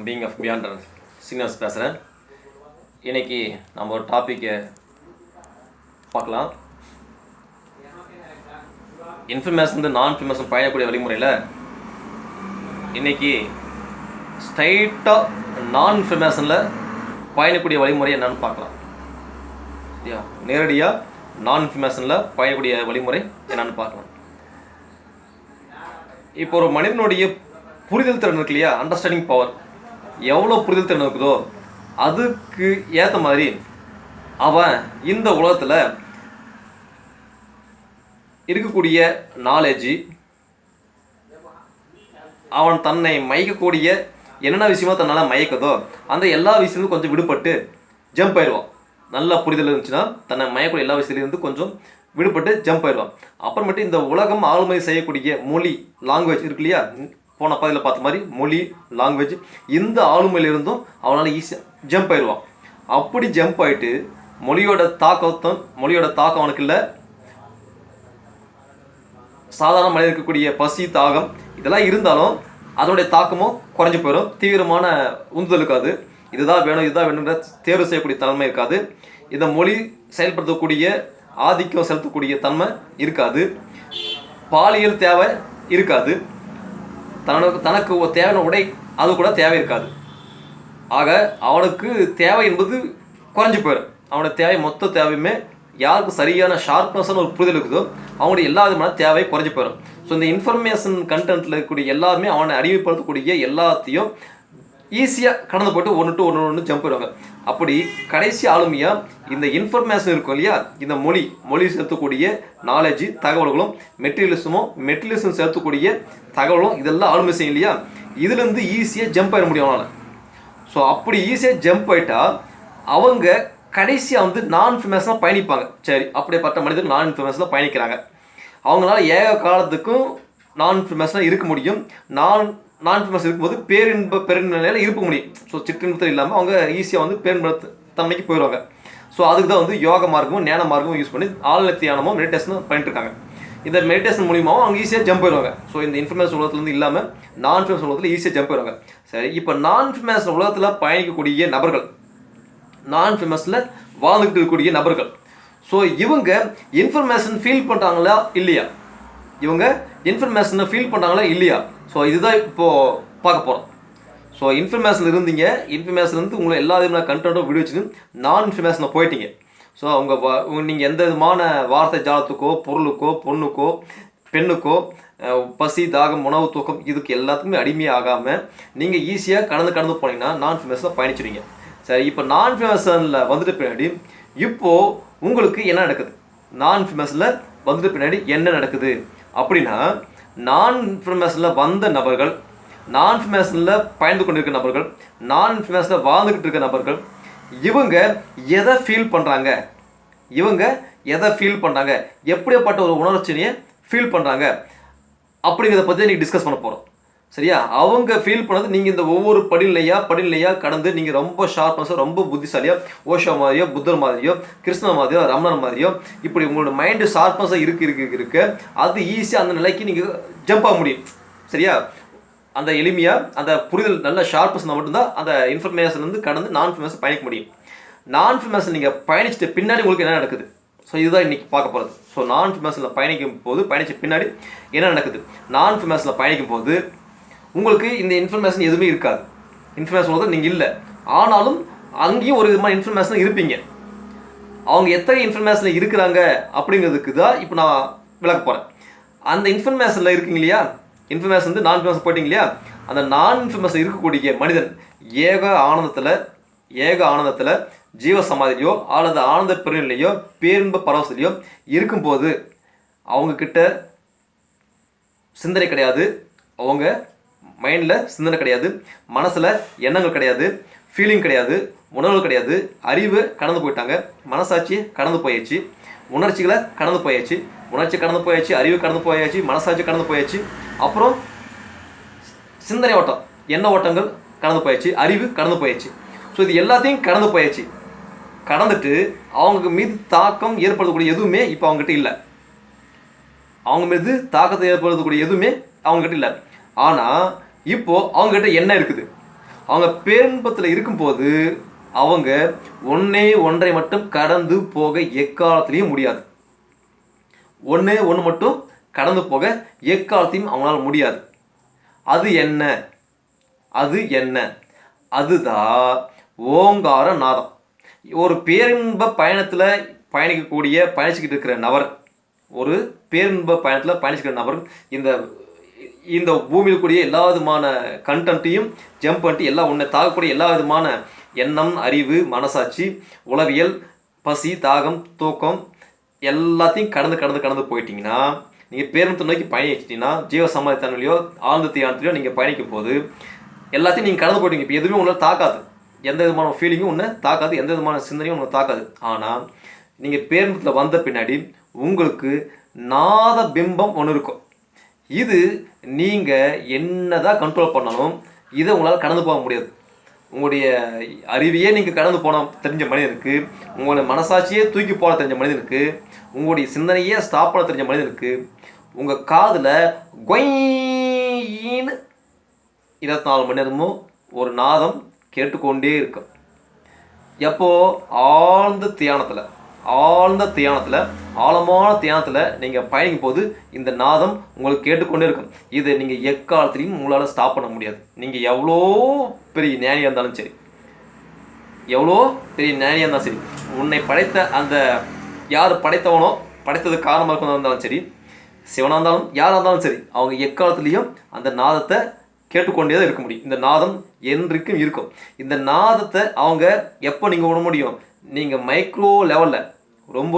Being of beyond signals பேசுகிறேன். இன்றைக்கி நம்ம ஒரு டாப்பிக்கை பார்க்கலாம். இன்ஃபர்மேஷன் நான் இன்ஃபர்மேஷன் பயணக்கூடிய வழிமுறையில் இன்றைக்கி ஸ்ட்ரைட்டாக நான் இன்ஃபர்மேஷனில் பயணக்கூடிய வழிமுறை என்னன்னு பார்க்கலாம். சரியா? நேரடியாக நான் இன்ஃபர்மேஷனில் பயணக்கூடிய வழிமுறை என்னன்னு பார்க்கலாம். இப்போ ஒரு மனிதனுடைய புரிதல் திறன் இருக்கு இல்லையா, அண்டர்ஸ்டாண்டிங் பவர் எவ்வளோ புரிதல் திறன் இருக்குதோ அதுக்கு ஏற்ற மாதிரி அவன் இந்த உலகத்தில் இருக்கக்கூடிய நாலேஜு, அவன் தன்னை மயக்கக்கூடிய என்னென்ன விஷயமோ தன்னால் மயக்குதோ அந்த எல்லா விஷயத்துலையும் கொஞ்சம் விடுபட்டு ஜம்ப் ஆயிடுவான். நல்ல புரிதல் இருந்துச்சுன்னா தன்னை மயக்கூடிய எல்லா விஷயத்துலேருந்து கொஞ்சம் விடுபட்டு ஜம்ப் ஆயிடுவான். அப்புறமேட்டு இந்த உலகம் ஆளுமை செய்யக்கூடிய மொழி, லாங்குவேஜ் இருக்கு இல்லையா, போன பதில் பார்த்த மாதிரி மொழி, லாங்குவேஜ், இந்த ஆளுமையிலிருந்தும் அவனால் ஈஸியாக ஜம்ப் ஆயிடுவான். அப்படி ஜம்ப் ஆகிட்டு மொழியோட தாக்கம் அவனுக்கு இல்லை. சாதாரண மனிதன் இருக்கக்கூடிய பசி, தாகம் இதெல்லாம் இருந்தாலும் அதனுடைய தாக்கமும் குறைஞ்சி போயிடும். தீவிரமான உந்துதல் இருக்காது. இதுதான் வேணுன்ற தேர்வு செய்யக்கூடிய தன்மை இருக்காது. இந்த மொழி செயல்படுத்தக்கூடிய ஆதிக்கம் செலுத்தக்கூடிய தன்மை இருக்காது. பாலியல் தேவை இருக்காது. தனக்கு தேவையான உடை அது கூட தேவை இருக்காது. ஆக அவனுக்கு தேவை என்பது குறைஞ்சி போயிடும். அவனுடைய தேவை மொத்த தேவையுமே யாருக்கு சரியான ஷார்ப்னஸான ஒரு புரிதல் இருக்குதோ அவனுடைய எல்லா விதமான தேவை குறைஞ்சி போயிடும். ஸோ இந்த இன்ஃபர்மேஷன் கண்டென்ட்டில் இருக்கக்கூடிய எல்லாருமே அவனை அறிமுகப்படுத்தக்கூடிய எல்லாத்தையும் ஈஸியாக கடந்து போய்ட்டு ஒன்று ஜம்ப் போயிடுவாங்க. அப்படி கடைசி ஆளுமையாக இந்த இன்ஃபர்மேஷன் இருக்கும் இல்லையா, இந்த மொழி செலுத்தக்கூடிய நாலேஜு, தகவல்களும் மெட்டீரியலிசம் செலுத்தக்கூடிய தகவலும் இதெல்லாம் ஆளுமை செய்யும் இல்லையா, இதுலேருந்து ஈஸியாக ஜம்ப் ஆகிட முடியும் அவனால். ஸோ அப்படி ஈஸியாக ஜம்ப் ஆகிட்டா அவங்க கடைசியாக நான் இன்ஃபர்மேஷனாக பயணிப்பாங்க. சரி, அப்படிப்பட்ட மனிதர்கள் நான் இன்ஃபர்மேஷனாக பயணிக்கிறாங்க. அவங்களால ஏக காலத்துக்கும் நான் இன்ஃபர்மேஷனாக இருக்க முடியும். நான் இன்ஃபர்மேஷன் இருக்கும்போது பெருநிலையில் இருக்க முடியும். ஸோ சிற்றின்பத்தில் இல்லாமல் அவங்க ஈஸியாக பேரின்ப தன்மைக்கு போயிடுவாங்க. ஸோ அதுக்கு தான் யோக மார்க்கமும் ஞான மார்க்கமும் யூஸ் பண்ணி ஆழ்நிலை தியானமும் மெடிடேஷனும் பண்ணிட்டு இருக்காங்க. இந்த மெடிடேஷன் மூலியமாகவும் அவங்க ஈஸியாக ஜம்ப் போயிடுவாங்க. ஸோ இந்த இன்ஃபர்மேஷன் உலகத்துலேருந்து இல்லாமல் நான் இன்ஃபர்மேஷன் உலகத்தில் ஈஸியாக ஜம்ப் போயிடுவாங்க. சரி, இப்போ நான் இன்ஃபர்மேஷன் உலகத்தில் பயணிக்கக்கூடிய நபர்கள், நான் இன்ஃபர்மேஷனில் வாழ்ந்துக்கிட்டு இருக்கக்கூடிய நபர்கள், ஸோ இவங்க இன்ஃபர்மேஷன் ஃபீல் பண்ணுறாங்களா இல்லையா, ஸோ இதுதான் இப்போது பார்க்க போகிறோம். ஸோ இன்ஃபர்மேஷன் இருந்தீங்க, இன்ஃபர்மேஷன் உங்களை எல்லா விதமான கண்டென்ட்டும் வீடியோ வச்சுன்னு நான் இன்ஃபர்மேஷனை போயிட்டீங்க. ஸோ நீங்கள் எந்த விதமான வார்த்தை ஜாலத்துக்கோ, பொருளுக்கோ, பொண்ணுக்கோ, பெண்ணுக்கோ, பசி, தாகம், உணவு, தூக்கம் இதுக்கு எல்லாத்துக்குமே அடிமையாகாமல் நீங்கள் ஈஸியாக கடந்து போனீங்கன்னா நான் இன்ஃபர்மேஷனை பயணிச்சிடுவீங்க. சரி, இப்போ நான் இன்ஃபர்மேஷனில் வந்துட்டு பின்னாடி இப்போது உங்களுக்கு என்ன நடக்குது, நான் இன்ஃபர்மேஷனில் வந்துட்டு பின்னாடி என்ன நடக்குது அப்படின்னா, நான் இன்ஃபர்மேஷனில் வந்த நபர்கள், நான் இன்ஃபர்மேஷனில் பயந்து கொண்டிருக்க நபர்கள், நான் இன்ஃபர்மேஷனில் வாழ்ந்துக்கிட்டு இருக்க நபர்கள், இவங்க எதை ஃபீல் பண்ணுறாங்க, எப்படிப்பட்ட ஒரு உணர்ச்சியை ஃபீல் பண்ணுறாங்க அப்படிங்கிறத பற்றி நீங்கள் டிஸ்கஸ் பண்ண போகிறோம். சரியா? அவங்க ஃபீல் பண்ணது நீங்கள் இந்த ஒவ்வொரு படிநிலையாக கடந்து நீங்கள் ரொம்ப ஷார்ப்னஸாக, ரொம்ப புத்திசாலியாக, ஓஷோ மாதிரியோ, புத்தர் மாதிரியோ, கிருஷ்ணர் மாதிரியோ, ரமணன் மாதிரியோ இப்படி உங்களோட மைண்டு ஷார்ப்னஸாக இருக்க அது ஈஸியாக அந்த நிலைக்கு நீங்கள் ஜம்ப் ஆக முடியும். சரியா? அந்த எளிமையாக அந்த புரிதல் நல்ல ஷார்ப்னஸ் மட்டும்தான் அந்த இன்ஃபர்மேஷன் கடந்து நான் இன்ஃபர்மேஷன் பயணிக்க முடியும். நான் இன்ஃபர்மேஷன் நீங்கள் பயணிச்சுட்டு பின்னாடி உங்களுக்கு என்ன நடக்குது, ஸோ இதுதான் இன்றைக்கி பார்க்க போகிறது. ஸோ நான் இன்ஃபர்மேஷனில் பயணித்த பின்னாடி என்ன நடக்குது, நான் இன்ஃபர்மேஷனில் பயணிக்கும் போது உங்களுக்கு இந்த இன்ஃபர்மேஷன் எதுவுமே இருக்காது. இன்ஃபர்மேஷன் வந்து நீங்கள் இல்லை, ஆனாலும் அங்கேயும் ஒரு விதமான இன்ஃபர்மேஷன் இருப்பீங்க. அவங்க எத்தனை இன்ஃபர்மேஷனில் இருக்கிறாங்க அப்படிங்கிறதுக்கு தான் இப்போ நான் விளக்க போகிறேன். அந்த இன்ஃபர்மேஷனில் இருக்கீங்க இல்லையா, இன்ஃபர்மேஷன் நான் இன்ஃபர்மேஷன் போயிட்டீங்க இல்லையா, அந்த நான் இன்ஃபர்மேஷன் இருக்கக்கூடிய மனிதன் ஏக ஆனந்தத்தில் ஜீவ சமாதிலையோ அல்லது ஆனந்த பெருநிலையோ பேரின்ப பரவசலையோ இருக்கும்போது அவங்கக்கிட்ட சிந்தனை கிடையாது, அவங்க மைண்டில் சிந்தனை கிடையாது, மனசில் எண்ணங்கள் கிடையாது, ஃபீலிங் கிடையாது, உணர்வு கிடையாது, அறிவு கடந்து போயிட்டாங்க, மனசாட்சி கடந்து போயாச்சு, உணர்ச்சிகளை கடந்து போயாச்சு, அறிவு கடந்து போயாச்சு, மனசாட்சி கடந்து போயாச்சு, அப்புறம் சிந்தனை ஓட்டம், எண்ண ஓட்டங்கள் கடந்து போயாச்சு, அறிவு கடந்து போயாச்சு. ஸோ இது எல்லாத்தையும் கடந்துட்டு அவங்க மீது தாக்கம் ஏற்படுத்தக்கூடிய எதுவுமே இப்போ அவங்ககிட்ட இல்லை. அவங்க மீது தாக்கத்தை ஏற்படுத்தக்கூடிய எதுவுமே அவங்ககிட்ட இல்லை. ஆனால் இப்போது அவங்ககிட்ட என்ன இருக்குது, அவங்க பேரின்பத்தில் இருக்கும்போது அவங்க ஒன்றை மட்டும் கடந்து போக எக்காலத்திலையும் முடியாது. ஒன்று மட்டும் கடந்து போக எக்காலத்தையும் அவங்களால முடியாது. அது என்ன? அதுதான் ஓங்கார நாதம். ஒரு பேரின்ப பயணத்தில் பயணிச்சுக்கிட்டு இருக்கிற நபர், ஒரு பேரின்ப பயணத்தில் பயணிச்சுக்கிற நபர் இந்த பூமியில் கூடிய எல்லா விதமான கண்டென்ட்டையும் ஜம்ப் பண்ணிட்டு எல்லாம் ஒன்றை தாக்கக்கூடிய எல்லா விதமான எண்ணம், அறிவு, மனசாட்சி, உளவியல், பசி, தாகம், தூக்கம் எல்லாத்தையும் கடந்து போயிட்டீங்கன்னா, நீங்கள் பேரின்பத்தை நோக்கி பயணிச்சிட்டிங்கன்னா, ஜீவ சமாதித்தன்மையிலையோ ஆழ்ந்த தியானத்திலையோ நீங்கள் பயணிக்கும் போது எல்லாத்தையும் நீங்கள் கடந்து போயிட்டீங்க. இப்போ எதுவுமே உங்களால் தாக்காது, எந்த விதமான ஃபீலிங்கும் ஒன்று தாக்காது, எந்த விதமான சிந்தனையும் உங்களுக்கு தாக்காது. ஆனால் நீங்கள் பேரின்பத்தில் வந்த பின்னாடி உங்களுக்கு நாத பிம்பம் ஒன்று இருக்கும். இது நீங்கள் என்னதான் கண்ட்ரோல் பண்ணாலும் இதை உங்களால் கடந்து போக முடியாது. உங்களுடைய அறிவையே நீங்கள் கடந்து போன தெரிஞ்ச மனிதனுக்கு, உங்களுடைய மனசாட்சியே தூக்கி போட தெரிஞ்ச மனிதனுக்கு, உங்களுடைய சிந்தனையே ஸ்டாப் பண்ண தெரிஞ்ச மனிதனுக்கு உங்கள் காதில் கொயின்னு 24 மணி நேரமும் ஒரு நாதம் கேட்டுக்கொண்டே இருக்கும். எப்போ? ஆழ்ந்த தியானத்தில் ஆழமான தியானத்தில் நீங்கள் பயணிக்கும் போது இந்த நாதம் உங்களுக்கு கேட்டுக்கொண்டே இருக்கும். இதை நீங்கள் எக்காலத்திலையும் உங்களால் ஸ்டாப் பண்ண முடியாது. நீங்கள் எவ்வளோ பெரிய ஞானியாக இருந்தாலும் சரி, உன்னை படைத்த அந்த யார் படைத்தவனோ, படைத்ததுக்கு காரணமாக இருந்தாலும் சரி, சிவனாக இருந்தாலும் யாராக இருந்தாலும் சரி, அவங்க எக்காலத்துலேயும் அந்த நாதத்தை கேட்டுக்கொண்டே தான் இருக்க முடியும். இந்த நாதம் என்றைக்கும் இருக்கும். இந்த நாதத்தை அவங்க எப்போ நீங்கள் உணர முடியும்? நீங்கள் மைக்ரோ லெவலில், ரொம்ப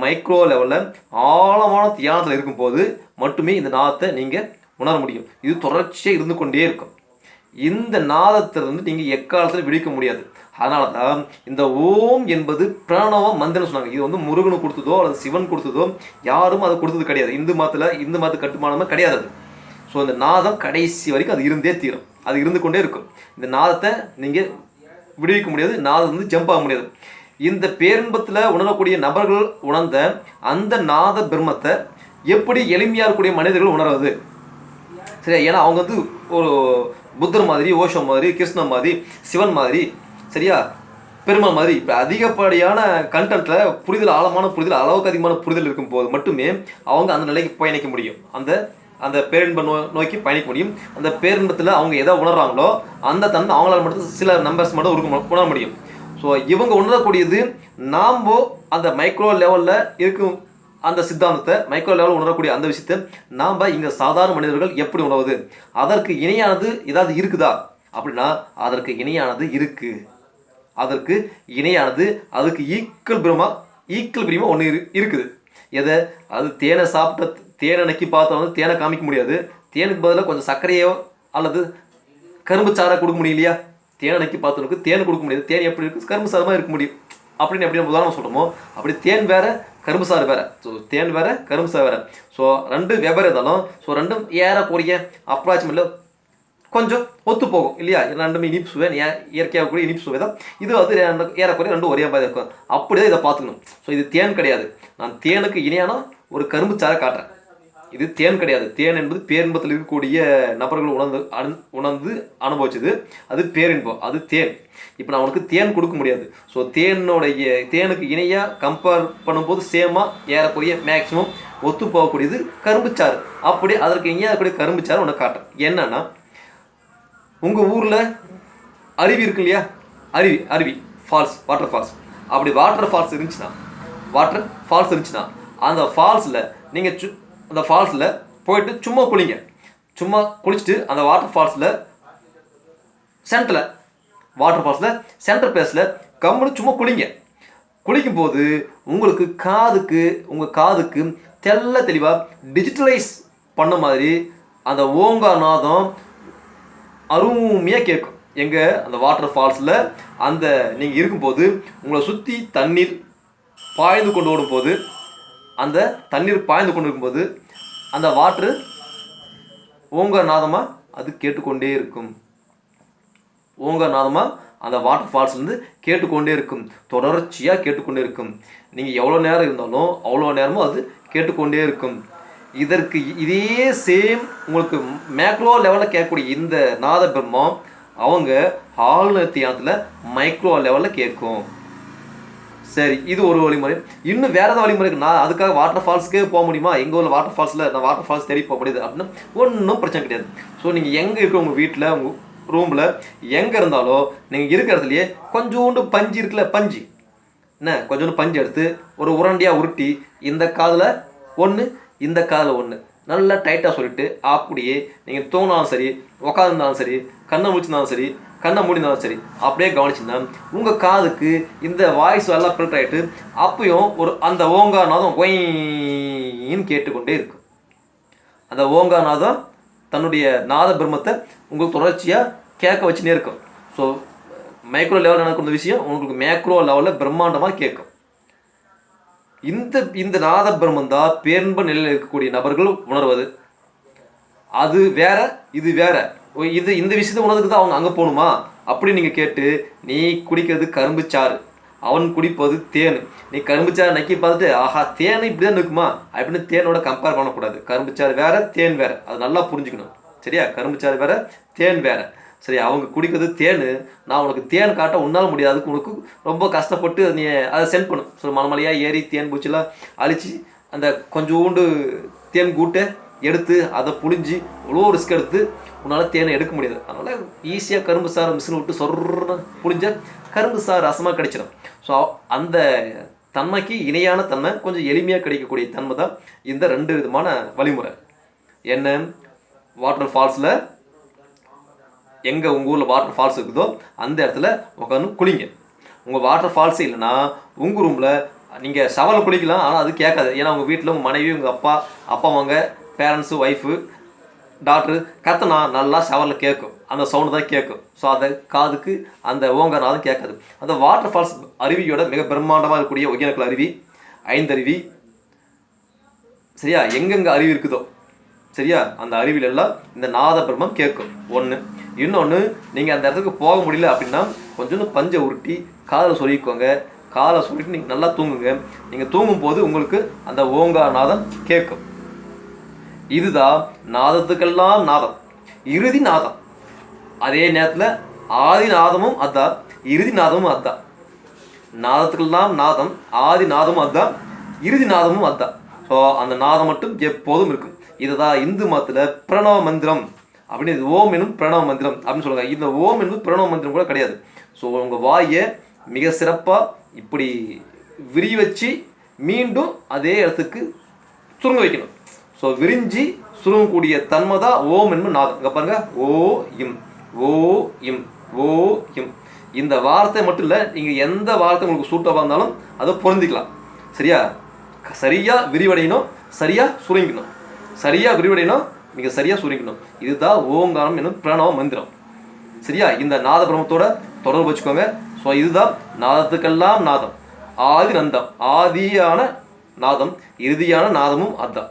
மைக்ரோ லெவலில் ஆழமான தியானத்தில் இருக்கும்போது மட்டுமே இந்த நாதத்தை நீங்கள் உணர முடியும். இது தொடர்ச்சியாக இருந்து கொண்டே இருக்கும். இந்த நாதத்திலிருந்து நீங்கள் எக்காலத்தில் விடுவிக்க முடியாது. அதனால தான் இந்த ஓம் என்பது பிரணவ மந்திரம் சொன்னாங்க. இது வந்து முருகனு கொடுத்ததோ அல்லது சிவன் கொடுத்ததோ யாரும் அதை கொடுத்தது கிடையாது. இந்து மதத்து கட்டுமானமே கிடையாது அது. ஸோ இந்த நாதம் கடைசி வரைக்கும் அது இருந்தே தீரும், அது இருந்து கொண்டே இருக்கும். இந்த நாதத்தை நீங்கள் விடுவிக்க முடியாது, நாதம் வந்து ஜம்ப் ஆக முடியாது. இந்த பேரின்பத்தில் உணரக்கூடிய நபர்கள் உணர்ந்த அந்த நாத பிரம்மத்தை எப்படி எளிமையாக இருக்கக்கூடிய மனிதர்கள் உணர்வது? சரியா? ஏன்னா அவங்க வந்து ஒரு புத்தர் மாதிரி, ஓஷோ மாதிரி, கிருஷ்ணன் மாதிரி, சிவன் மாதிரி, சரியா, பெருமாள் மாதிரி இப்போ அதிகப்படியான கண்டென்ட்டில் புரிதல், ஆழமான புரிதல், அளவுக்கு அதிகமான புரிதல் இருக்கும் போது மட்டுமே அவங்க அந்த நிலைக்கு பயணிக்க முடியும். அந்த பேரின்ப நோக்கி பயணிக்க முடியும். அந்த பேரின்பத்தில் அவங்க எதை உணர்றாங்களோ அந்த தன்மை அவங்களால மட்டும் சில நம்பர்ஸ் மட்டும் உணர முடியும். ஸோ இவங்க உணரக்கூடியது நாம் அந்த மைக்ரோ லெவலில் இருக்கும் அந்த சித்தாந்தத்தை, மைக்ரோ லெவலில் உணரக்கூடிய அந்த விஷயத்தை நாம் இங்கே சாதாரண மனிதர்கள் எப்படி உணர்வது? அதற்கு இணையானது ஏதாவது இருக்குதா அப்படின்னா அதற்கு இணையானது இருக்குது. அதுக்கு ஈக்குவல் பிரிமா ஒன்று இருக்குது. எதை? அது தேனை சாப்பிட்ட தேனை நக்கி பார்த்தா வந்து தேனை காமிக்க முடியாது. தேனுக்கு பதிலாக கொஞ்சம் சர்க்கரையோ அல்லது கரும்பு சாரை கொடுக்க முடியும் இல்லையா? தேனை நக்கி பார்த்தவனுக்கு தேன் கொடுக்க முடியாது. தேன் எப்படி இருக்குது? கரும்பு சாரமாக இருக்க முடியும். அப்படின்னு எப்படி உதாரணம் சொல்கிறோமோ அப்படி தேன் வேறு, கரும்பு சாறு வேறு. ஸோ தேன் வேறு, கரும்பு சாறு வேறு. ஸோ ரெண்டு வெவ்வேறு இருந்தாலும் ஸோ ரெண்டும் ஏறக்கூடிய அப்ராக்சிமேட்டில் கொஞ்சம் ஒத்து போகும் இல்லையா? ரெண்டுமே இனிப்பு சுவை, இயற்கையாக கூடிய இனிப்பு சுவை தான். இது வந்து ஏறக்குறைய ரெண்டும் ஒரே மாதிரி இருக்கும். அப்படியே இதை பார்த்துக்கணும். ஸோ இது தேன் கிடையாது. நான் தேனுக்கு இணையான ஒரு கரும்பு சாரை காட்டுறேன். இது தேன் கிடையாது. தேன் என்பது பேரின்பத்தில் இருக்கக்கூடிய நபர்கள் உணர்ந்து அனுபவிச்சது. அது பேரின்பம், அது தேன். இப்போ நான் உனக்கு தேன் கொடுக்க முடியாது. ஸோ தேனுக்கு இணையாக கம்பேர் பண்ணும்போது சேமாக ஏறக்குறைய மேக்ஸிமம் ஒத்து போகக்கூடியது கரும்புச்சாறு. அப்படி அதற்கு இணையாக இருக்கக்கூடிய கரும்புச்சாறு உனக்கு காட்டுறேன். என்னன்னா, உங்கள் ஊரில் அருவி இருக்கு இல்லையா? அருவி ஃபால்ஸ், வாட்டர் ஃபால்ஸ். அப்படி வாட்டர் ஃபால்ஸ் இருந்துச்சுன்னா அந்த ஃபால்ஸில் நீங்கள் அந்த ஃபால்ஸில் போயிட்டு சும்மா குளிங்க. சும்மா குளிச்சுட்டு அந்த வாட்டர் ஃபால்ஸில் சென்டர் பிளேஸில் கம்முன்னு சும்மா குளிங்க. குளிக்கும்போது உங்களுக்கு உங்கள் காதுக்கு தெளிவாக டிஜிட்டலைஸ் பண்ண மாதிரி அந்த ஓங்காநாதம் அருமையாக கேட்கும். எங்கே? அந்த வாட்டர் ஃபால்ஸில் அந்த நீங்கள் இருக்கும்போது உங்களை சுற்றி தண்ணீர் பாய்ந்து கொண்டு ஓடும்போது, அந்த தண்ணீர் பாய்ந்து கொண்டு இருக்கும்போது அந்த வாட்ரு ஓங்காநாதமாக அது கேட்டுக்கொண்டே இருக்கும். அந்த வாட்டர் ஃபால்ஸ்லேருந்து கேட்டுக்கொண்டே இருக்கும், தொடர்ச்சியாக கேட்டுக்கொண்டே இருக்கும். நீங்கள் எவ்வளோ நேரம் இருந்தாலும் அவ்வளோ நேரமும் அது கேட்டுக்கொண்டே இருக்கும். இதே சேம் உங்களுக்கு மேக்ரோ லெவலில் கேட்கக்கூடிய இந்த நாத பிரம்மம் அவங்க ஆழ்நிலை தியானத்தில் மைக்ரோ லெவலில் கேட்கும். சரி, இது ஒரு வழிமுறை. இன்னும் வேறு ஏதாவது வழிமுறை இருக்குது. நான் அதுக்காக வாட்டர் ஃபால்ஸுக்கே போக முடியுமா, எங்கள் ஊரில் வாட்டர் ஃபால்ஸில் நான் வாட்டர் ஃபால்ஸ் தேடி போக முடியுது அப்படின்னா ஒன்றும் பிரச்சனை கிடையாது. ஸோ நீங்கள் எங்கே இருக்க உங்கள் வீட்டில் உங்கள் ரூமில் எங்கே இருந்தாலும் நீங்கள் இருக்கிற இடத்துலையே கொஞ்சோண்டு பஞ்சு இருக்குல்ல, பஞ்சு என்ன கொஞ்சோண்டு பஞ்சு எடுத்து ஒரு உருண்டையாக உருட்டி இந்த காதில் ஒன்று இந்த காதில் ஒன்று நல்லா டைட்டாக சொல்லிவிட்டு அப்படியே நீங்கள் தூங்கினாலும் சரி, உட்காந்துருந்தாலும் சரி, கண்ணை முடிச்சிருந்தாலும் சரி, கண்ணை மூடினாலும் சரி, அப்படியே கவனிச்சுன்னா உங்கள் காதுக்கு இந்த வாய்ஸ் எல்லாம் ஃபில்டர் ஆகிட்டு அப்பயும் ஒரு அந்த ஓங்காநாதம் ஒயின்னு கேட்டுக்கொண்டே இருக்கும். அந்த ஓங்காநாதம் தன்னுடைய நாத பிரம்மத்தை உங்களுக்கு தொடர்ச்சியாக கேட்க வச்சுனே இருக்கும். ஸோ மைக்ரோ லெவலில் நடக்கிற விஷயம் உங்களுக்கு மேக்ரோ லெவலில் பிரம்மாண்டமாக கேட்கும். இந்த நாத பிரம்மம் தான் பேரின்ப நிலையில் இருக்கக்கூடிய நபர்கள் உணர்வது. அது வேற, இது வேற. இந்த விஷயத்தை உணர்வுக்கு தான் அவங்க அங்கே போகணுமா அப்படி நீங்கள் கேட்டு, நீ குடிக்கிறது கரும்பு சாறு, அவன் குடிப்பது தேன். நீ கரும்பு சாறு நக்கி பார்த்துட்டு ஆஹா தேன் இப்படி தான் இருக்குமா அப்படின்னு தேனோட கம்பேர் பண்ணக்கூடாது. கரும்பு சாறு வேற, தேன் வேற, அது நல்லா புரிஞ்சுக்கணும். சரியா? கரும்பு சாறு வேற, தேன் வேற. சரி, அவங்க குடிக்கிறது தேன், நான் உனக்கு தேன் காட்ட உன்னால் முடியாதுக்கு உனக்கு ரொம்ப கஷ்டப்பட்டு நீ அதை சென்ட் பண்ணும். ஸோ மலைமலையாக ஏறி தேன் பூச்சிலாம் அழித்து அந்த கொஞ்சோண்டு தேன் கூட்டை எடுத்து அதை புழிஞ்சு இவ்வளோ ரிஸ்க் எடுத்து உன்னால் தேனை எடுக்க முடியாது. அதனால் ஈஸியாக கரும்பு சாறு மிஷின் விட்டு சொர்ன்னு புழிஞ்ச கரும்பு சாறு ரசமாக கிடைச்சிடும். ஸோ அந்த தன்மைக்கு இணையான தன்மை, கொஞ்சம் எளிமையாக கிடைக்கக்கூடிய தன்மை தான் இந்த 2 விதமான வழிமுறை. என்ன, வாட்டர் ஃபால்ஸில் எங்கே உங்கள் ஊரில் வாட்டர் ஃபால்ஸ் இருக்குதோ அந்த இடத்துல உட்காந்து குளிங்க. உங்கள் வாட்டர் ஃபால்ஸே இல்லைன்னா உங்கள் ரூமில் நீங்கள் ஷவரில் குளிக்கலாம், ஆனால் அது கேட்காது. ஏன்னா உங்கள் வீட்டில் உங்கள் மனைவி, உங்கள் அப்பாவங்க, பேரண்ட்ஸு, ஒய்ஃபு, டாக்டரு கத்தனா நல்லா ஷவரில் கேட்கும். அந்த சவுண்டு தான் கேட்கும். ஸோ அந்த காதுக்கு அந்த ஓங்காநாதம் கேட்காது. அந்த வாட்டர் ஃபால்ஸ் அருவியோட மிக பிரம்மாண்டமாக இருக்கக்கூடிய ஒகேனக்கல் அருவி, ஐந்தருவி, சரியா, எங்கெங்கே அருவி இருக்குதோ சரியா, அந்த அருவியிலெல்லாம் இந்த நாத பிரம்மம் கேட்கும். ஒன்று. இன்னொன்று, நீங்கள் அந்த இடத்துக்கு போக முடியல அப்படின்னா கொஞ்சோண்டு பஞ்சை உருட்டி காதில் சொல்லிக்கோங்க. காலை சொல்லிட்டு நீங்கள் நல்லா தூங்குங்க. நீங்கள் தூங்கும்போது உங்களுக்கு அந்த ஓங்காநாதம் கேட்கும். இதுதான் நாதத்துக்கெல்லாம் நாதம், இறுதி நாதம். அதே நேரத்தில் ஆதி நாதமும் அதான், இறுதி நாதமும் அதான். நாதத்துக்கெல்லாம் நாதம், ஆதி நாதமும் அதான், இறுதி நாதமும் அதான். ஸோ அந்த நாதம் மட்டும் எப்போதும் இருக்கும். இதுதான் இந்து மதத்தில் பிரணவ மந்திரம் அப்படின்னு, இது ஓம் என்னும் பிரணவ மந்திரம் அப்படின்னு சொல்லுவாங்க. இந்த ஓம் என்பது பிரணவ மந்திரம் கூட கிடையாது. ஸோ உங்கள் வாயை மிக சிறப்பாக இப்படி விரி வச்சு மீண்டும் அதே இடத்துக்கு சுருங்க வைக்கணும். ஸோ விரிஞ்சி சுருங்கக்கூடிய தன்மை தான் ஓம் என்பது நாதம். இங்கே பாருங்கள், ஓ இம், ஓ இம், ஓ இம். இந்த வார்த்தை மட்டும் இல்லை, நீங்கள் எந்த வார்த்தை உங்களுக்கு சூட்டமாக இருந்தாலும் அதை பொருந்திக்கலாம். சரியா? சரியாக விரிவடையணும், சரியாக சுருங்கிக்கணும். சரியாக விரிவடையணும், மிக சரியாக சுருங்கிக்கணும். இதுதான் ஓங்காரம் என்னும் பிரணவ மந்திரம். சரியா? இந்த நாத பிரம்மத்தோட தொடர்பு வச்சுக்கோங்க. ஸோ இதுதான் நாதத்துக்கெல்லாம் நாதம், ஆதி நந்தம், ஆதியான நாதம், இறுதியான நாதமும் அதான்.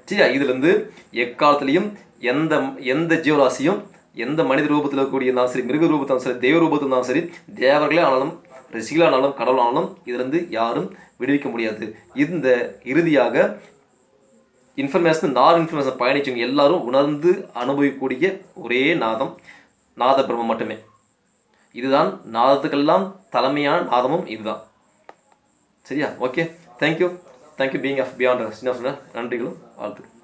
சரியா? இதுலேருந்து எக்காலத்துலேயும் எந்த ஜீவராசியும் எந்த மனித ரூபத்தில் இருக்கக்கூடிய இருந்தாலும் சரி, மிருக ரூபத்தாலும் சரி, தெய்வ ரூபத்தில் இருந்தாலும் சரி, தேவர்களே ஆனாலும் ரிஷிகளானாலும் கடவுளானாலும் இதுலேருந்து யாரும் விடுவிக்க முடியாது. இந்த இறுதியாக இன்ஃபர்மேஷன், இன்ஃபர்மேஷன் பயணிச்சவங்க எல்லாரும் உணர்ந்து அனுபவிக்கக்கூடிய ஒரே நாதம் நாத பிரம்மம் மட்டுமே. இதுதான் நாதத்துக்கெல்லாம் தலைமையான நாதமும் இதுதான். சரியா? Okay, thank you being of beyond. நன்றிகளும் வாழ்த்துக்கள்.